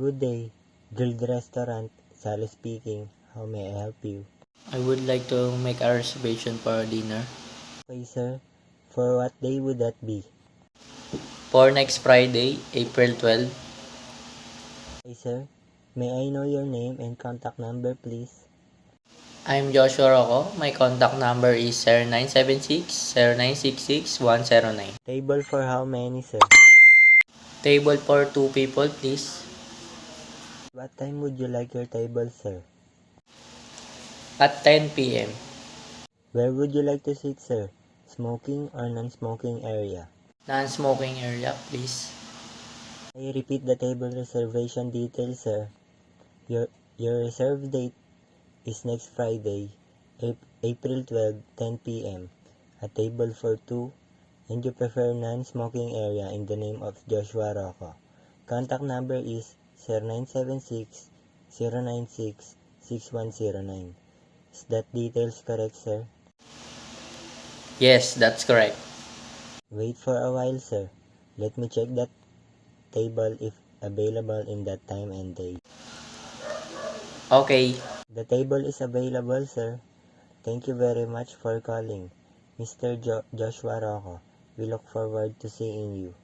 Good day, Guild Restaurant, Sally speaking. How may I help you? I would like to make a reservation for dinner. Okay, sir. For what day would that be? For next Friday, April 12. Okay, sir. May I know your name and contact number, please? I'm Joshua Rocco. My contact number is 0976-0966-109. Table for how many, sir? Table for 2 people, please. What time would you like your table, sir? At 10 p.m. Where would you like to sit, sir? Smoking or non-smoking area? Non-smoking area, please. I repeat the table reservation details, sir. Your reserve date is next Friday, April 12, 10 p.m. A table for two, and you prefer non-smoking area in the name of Joshua Rocco. Contact number is 0976-096-6109. Is that details correct, sir? Yes, that's correct. Wait for a while, sir. Let me check that table if available in that time and day. Okay. The table is available, sir. Thank you very much for calling, Mr. Joshua Rocco. We look forward to seeing you.